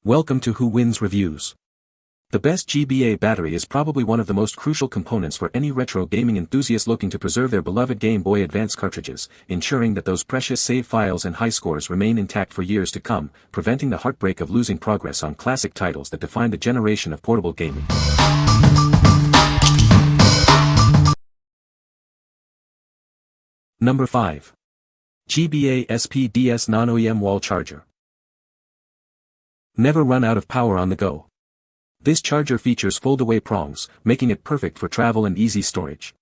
Welcome to Who Wins Reviews. The best GBA battery is probably one of the most crucial components for any retro gaming enthusiast looking to preserve their beloved Game Boy Advance cartridges, ensuring that those precious save files and high scores remain intact for years to come, preventing the heartbreak of losing progress on classic titles that defined the generation of portable gaming. Number 5. GBA SPD Non-OEM Wall Charger. Never run out of power on the go. This charger features fold-away prongs, making it perfect for travel and easy storage.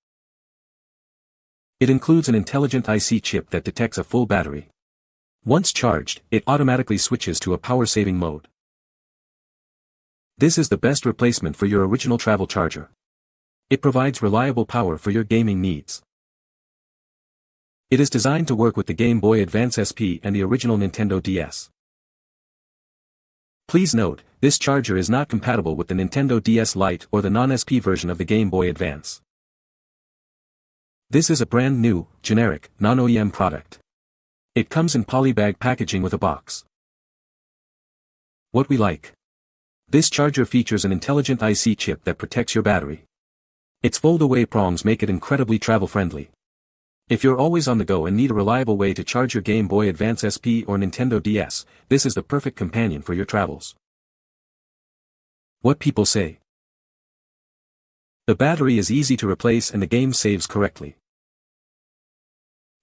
It includes an intelligent IC chip that detects a full battery. Once charged, it automatically switches to a power-saving mode. This is the best replacement for your original travel charger. It provides reliable power for your gaming needs. It is designed to work with the Game Boy Advance SP and the original Nintendo DS. Please note, this charger is not compatible with the Nintendo DS Lite or the non-SP version of the Game Boy Advance. This is a brand new, generic, non-OEM product. It comes in polybag packaging with a box. What we like. This charger features an intelligent IC chip that protects your battery. Its fold-away prongs make it incredibly travel-friendly. If you're always on the go and need a reliable way to charge your Game Boy Advance SP or Nintendo DS, this is the perfect companion for your travels. What people say. The battery is easy to replace and the game saves correctly.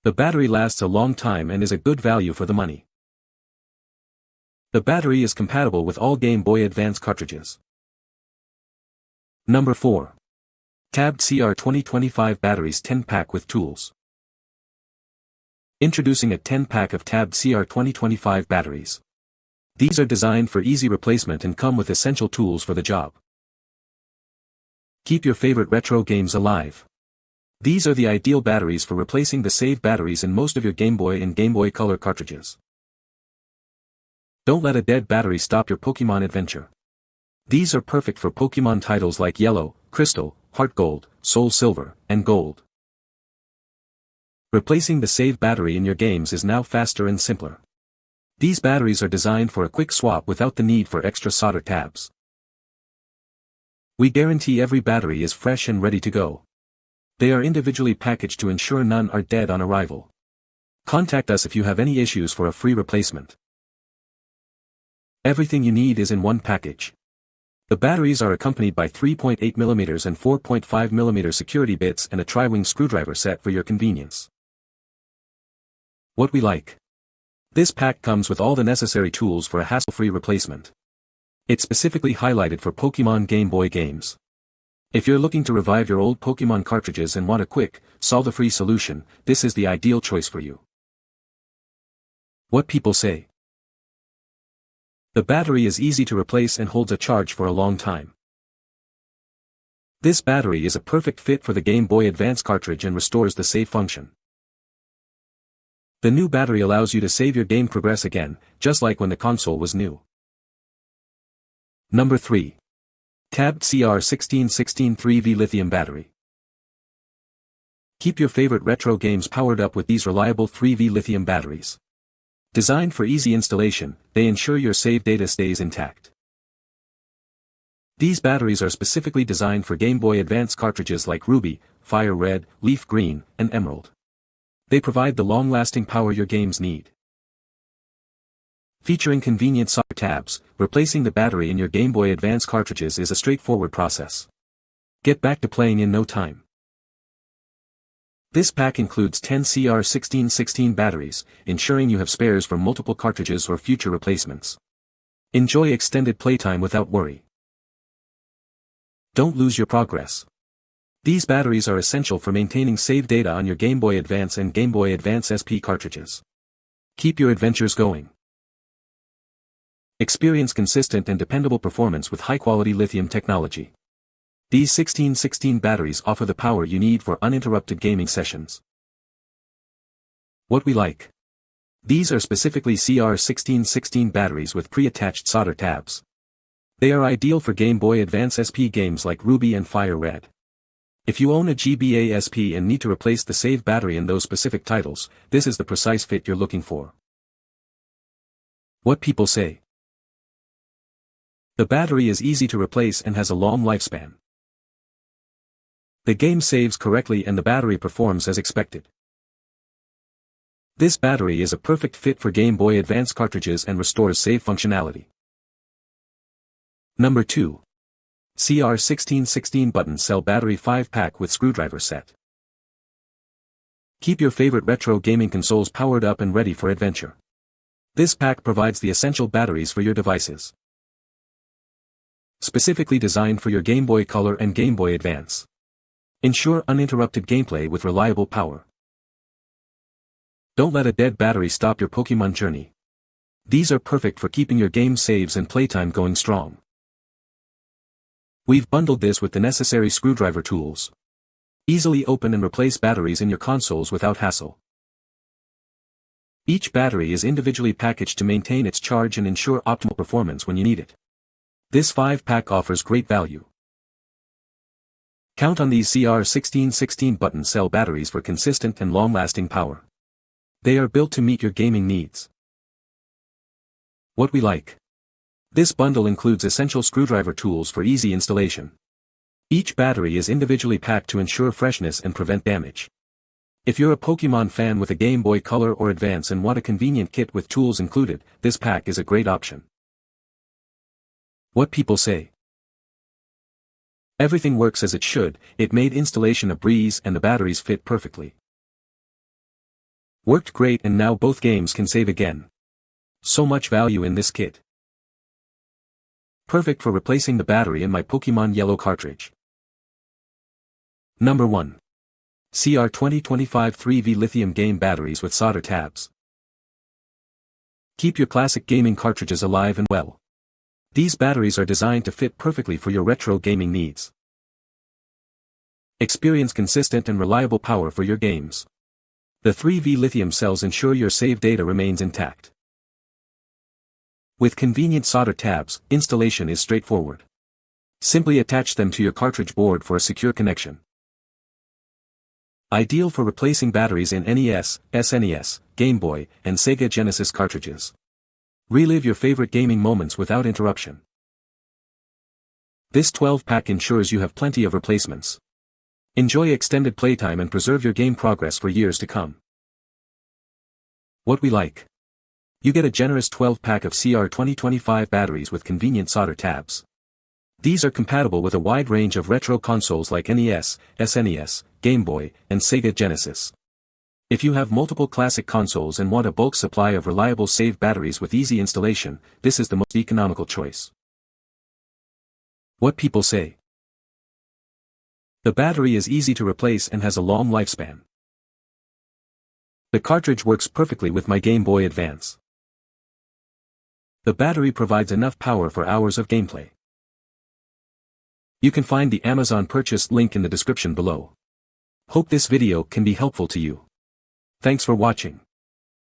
The battery lasts a long time and is a good value for the money. The battery is compatible with all Game Boy Advance cartridges. Number 4. Tabbed CR 2025 Batteries 10-pack with tools. Introducing a 10-pack of Tabbed CR 2025 batteries. These are designed for easy replacement and come with essential tools for the job. Keep your favorite retro games alive. These are the ideal batteries for replacing the saved batteries in most of your Game Boy and Game Boy Color cartridges. Don't let a dead battery stop your Pokemon adventure. These are perfect for Pokemon titles like Yellow, Crystal, Heart Gold, Soul Silver, and Gold. Replacing the saved battery in your games is now faster and simpler. These batteries are designed for a quick swap without the need for extra solder tabs. We guarantee every battery is fresh and ready to go. They are individually packaged to ensure none are dead on arrival. Contact us if you have any issues for a free replacement. Everything you need is in one package. The batteries are accompanied by 3.8mm and 4.5mm security bits and a tri-wing screwdriver set for your convenience. What we like. This pack comes with all the necessary tools for a hassle-free replacement. It's specifically highlighted for Pokemon Game Boy games. If you're looking to revive your old Pokemon cartridges and want a quick, solder-free solution, this is the ideal choice for you. What people say. The battery is easy to replace and holds a charge for a long time. This battery is a perfect fit for the Game Boy Advance cartridge and restores the save function. The new battery allows you to save your game progress again, just like when the console was new. Number 3. Tabbed CR 1616 3V Lithium Battery. Keep your favorite retro games powered up with these reliable 3V lithium batteries. Designed for easy installation, they ensure your save data stays intact. These batteries are specifically designed for Game Boy Advance cartridges like Ruby, Fire Red, Leaf Green, and Emerald. They provide the long-lasting power your games need. Featuring convenient solder tabs, replacing the battery in your Game Boy Advance cartridges is a straightforward process. Get back to playing in no time. This pack includes 10 CR 1616 batteries, ensuring you have spares for multiple cartridges or future replacements. Enjoy extended playtime without worry. Don't lose your progress. These batteries are essential for maintaining save data on your Game Boy Advance and Game Boy Advance SP cartridges. Keep your adventures going. Experience consistent and dependable performance with high-quality lithium technology. These 1616 batteries offer the power you need for uninterrupted gaming sessions. What we like. These are specifically CR 1616 batteries with pre-attached solder tabs. They are ideal for Game Boy Advance SP games like Ruby and Fire Red. If you own a GBA SP and need to replace the saved battery in those specific titles, this is the precise fit you're looking for. What people say. The battery is easy to replace and has a long lifespan. The game saves correctly and the battery performs as expected. This battery is a perfect fit for Game Boy Advance cartridges and restores save functionality. Number 2. CR1616 Button Cell Battery 5-pack with Screwdriver Set. Keep your favorite retro gaming consoles powered up and ready for adventure. This pack provides the essential batteries for your devices. Specifically designed for your Game Boy Color and Game Boy Advance. Ensure uninterrupted gameplay with reliable power. Don't let a dead battery stop your Pokemon journey. These are perfect for keeping your game saves and playtime going strong. We've bundled this with the necessary screwdriver tools. Easily open and replace batteries in your consoles without hassle. Each battery is individually packaged to maintain its charge and ensure optimal performance when you need it. This 5-pack offers great value. Count on these CR1616 button cell batteries for consistent and long-lasting power. They are built to meet your gaming needs. What we like. This bundle includes essential screwdriver tools for easy installation. Each battery is individually packed to ensure freshness and prevent damage. If you're a Pokemon fan with a Game Boy Color or Advance and want a convenient kit with tools included, this pack is a great option. What people say. Everything works as it should, it made installation a breeze and the batteries fit perfectly. Worked great and now both games can save again. So much value in this kit. Perfect for replacing the battery in my Pokemon Yellow cartridge. Number 1. CR2025 3V Lithium Game Batteries with Solder Tabs. Keep your classic gaming cartridges alive and well. These batteries are designed to fit perfectly for your retro gaming needs. Experience consistent and reliable power for your games. The 3V lithium cells ensure your save data remains intact. With convenient solder tabs, installation is straightforward. Simply attach them to your cartridge board for a secure connection. Ideal for replacing batteries in NES, SNES, Game Boy, and Sega Genesis cartridges. Relive your favorite gaming moments without interruption. This 12-pack ensures you have plenty of replacements. Enjoy extended playtime and preserve your game progress for years to come. What we like. You get a generous 12-pack of CR2025 batteries with convenient solder tabs. These are compatible with a wide range of retro consoles like NES, SNES, Game Boy, and Sega Genesis. If you have multiple classic consoles and want a bulk supply of reliable save batteries with easy installation, this is the most economical choice. What people say. The battery is easy to replace and has a long lifespan. The cartridge works perfectly with my Game Boy Advance. The battery provides enough power for hours of gameplay. You can find the Amazon purchase link in the description below. Hope this video can be helpful to you. Thanks for watching.